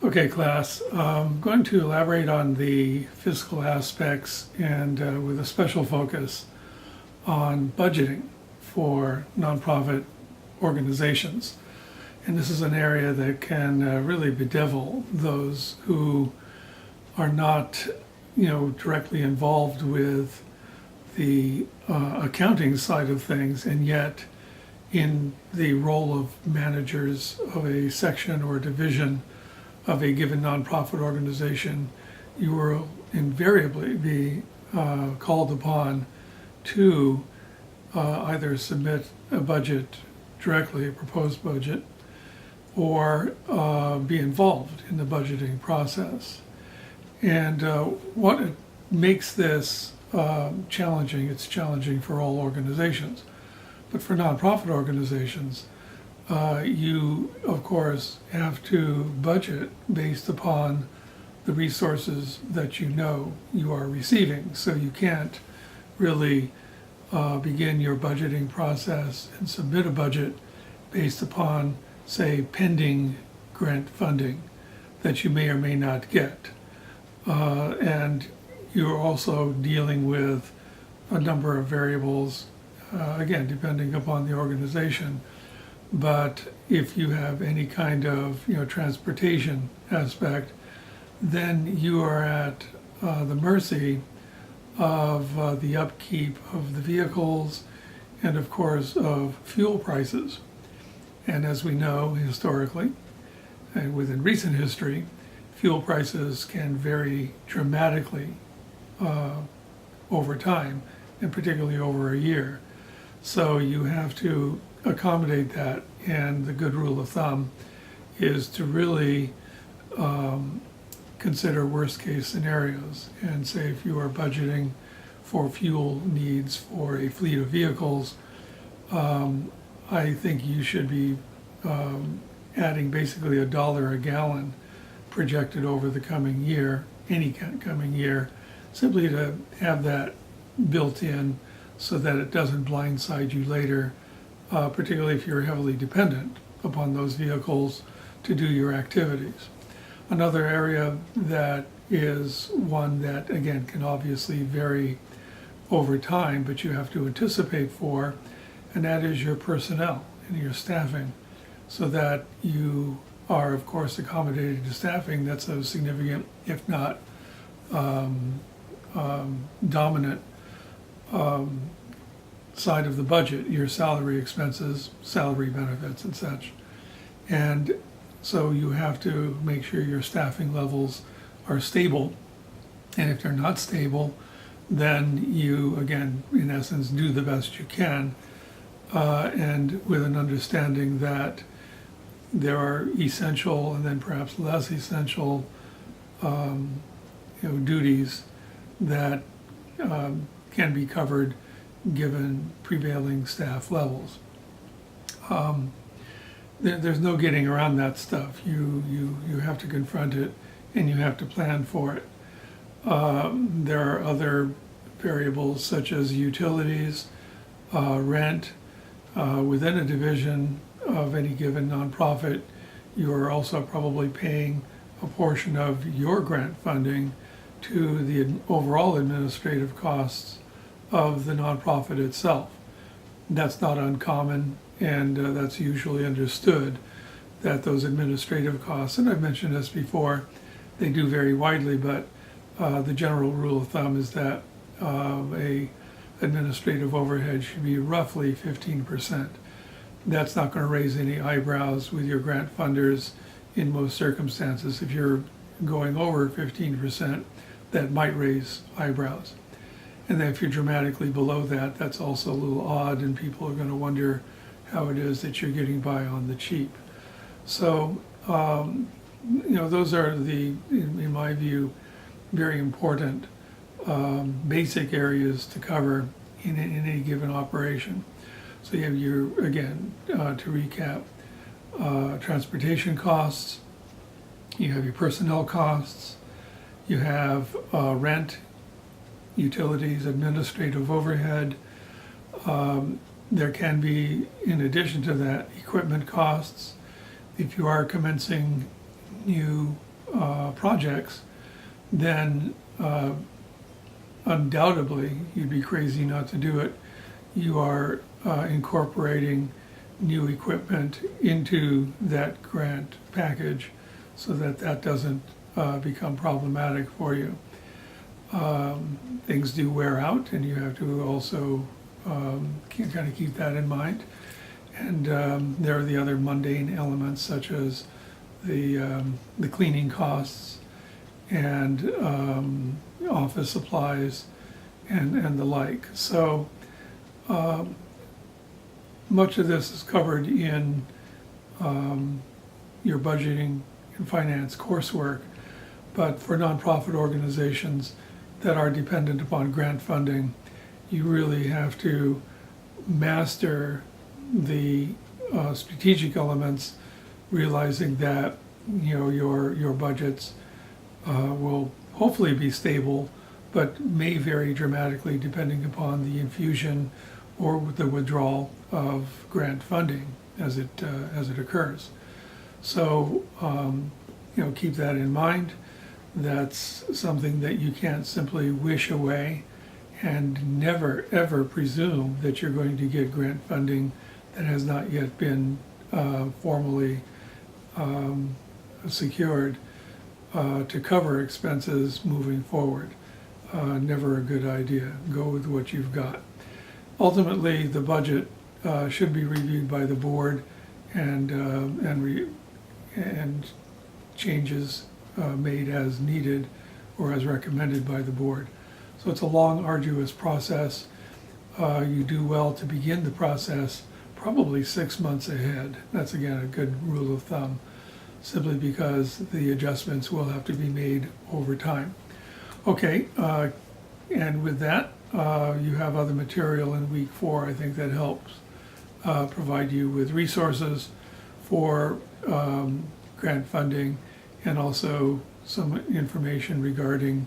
Okay, class. I'm going to elaborate on the fiscal aspects and with a special focus on budgeting for nonprofit organizations. And this is an area that can really bedevil those who are not, directly involved with the accounting side of things, and yet in the role of managers of a section or division of a given nonprofit organization, you will invariably be called upon to either submit a budget directly, a proposed budget, or be involved in the budgeting process. And what makes this challenging, it's challenging for all organizations, but for nonprofit organizations, you, of course, have to budget based upon the resources that you know you are receiving. So you can't really begin your budgeting process and submit a budget based upon, say, pending grant funding that you may or may not get. And you're also dealing with a number of variables, again, depending upon the organization. But if you have any kind of transportation aspect, then you are at the mercy of the upkeep of the vehicles and of course of fuel prices. And as we know historically, and within recent history, fuel prices can vary dramatically over time, and particularly over a year. So you have to accommodate that, and the good rule of thumb is to really consider worst case scenarios and say if you are budgeting for fuel needs for a fleet of vehicles, I think you should be adding basically $1 a gallon projected over the coming year, any coming year, simply to have that built in so that it doesn't blindside you later, particularly if you're heavily dependent upon those vehicles to do your activities. Another area that is one that, again, can obviously vary over time, but you have to anticipate for, and that is your personnel and your staffing, so that you are, of course, accommodated to staffing that's a significant, if not dominant side of the budget, your salary expenses, salary benefits and such. And so you have to make sure your staffing levels are stable. And if they're not stable, then you, again, in essence, do the best you can, and with an understanding that there are essential and then perhaps less essential duties that can be covered given prevailing staff levels. There's no getting around that stuff. You have to confront it and you have to plan for it. There are other variables such as utilities, rent. Within a division of any given nonprofit, you are also probably paying a portion of your grant funding to the overall administrative costs of the nonprofit itself. That's not uncommon, and that's usually understood that those administrative costs, and I've mentioned this before, they do vary widely, but the general rule of thumb is that a administrative overhead should be roughly 15%. That's not going to raise any eyebrows with your grant funders in most circumstances. If you're going over 15%, that might raise eyebrows. And then if you're dramatically below that, that's also a little odd, and people are going to wonder how it is that you're getting by on the cheap. So, those are the, in my view, very important basic areas to cover in any given operation. So you have your, again, to recap, transportation costs, you have your personnel costs, you have rent, utilities, administrative overhead. There can be, in addition to that, equipment costs. If you are commencing new projects, then undoubtedly you'd be crazy not to do it. You are incorporating new equipment into that grant package so that that doesn't become problematic for you. Things do wear out, and you have to also kind of keep that in mind. And there are the other mundane elements such as the cleaning costs and office supplies and the like. So much of this is covered in your budgeting and finance coursework, but for nonprofit organizations that are dependent upon grant funding, you really have to master the strategic elements, realizing that your budgets will hopefully be stable, but may vary dramatically depending upon the infusion or the withdrawal of grant funding as it occurs. So keep that in mind. That's something that you can't simply wish away, and never ever presume that you're going to get grant funding that has not yet been formally secured to cover expenses moving forward. Never a good idea. Go with what you've got. Ultimately, the budget should be reviewed by the board, and changes made as needed or as recommended by the board. So it's a long, arduous process. You do well to begin the process probably 6 months ahead. That's again a good rule of thumb, simply because the adjustments will have to be made over time. Okay, and with that, you have other material in week 4, I think, that helps provide you with resources for grant funding, and also some information regarding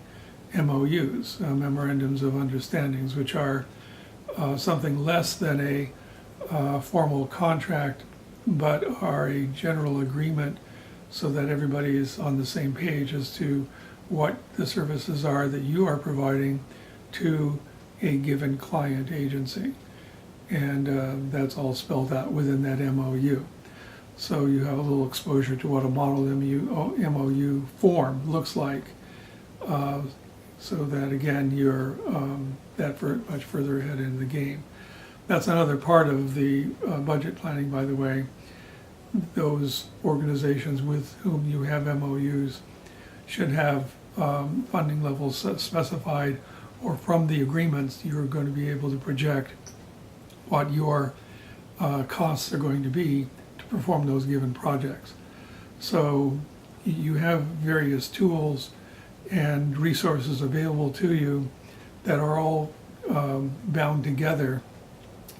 MOUs, memorandums of understandings, which are something less than a formal contract, but are a general agreement so that everybody is on the same page as to what the services are that you are providing to a given client agency. And that's all spelled out within that MOU. So you have a little exposure to what a model MOU form looks like, so that again you're much further ahead in the game. That's another part of the budget planning, by the way. Those organizations with whom you have MOUs should have funding levels specified, or from the agreements you're going to be able to project what your costs are going to be to perform those given projects. So you have various tools and resources available to you that are all bound together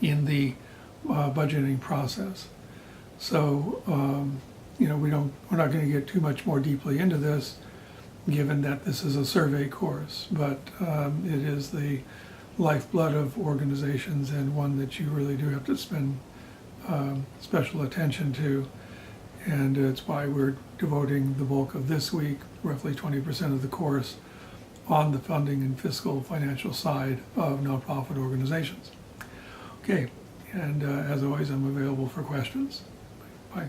in the budgeting process. So we're not going to get too much more deeply into this, given that this is a survey course, but it is the lifeblood of organizations, and one that you really do have to spend special attention to. And it's why we're devoting the bulk of this week, roughly 20% of the course, on the funding and fiscal financial side of nonprofit organizations. Okay, and as always, I'm available for questions. Bye.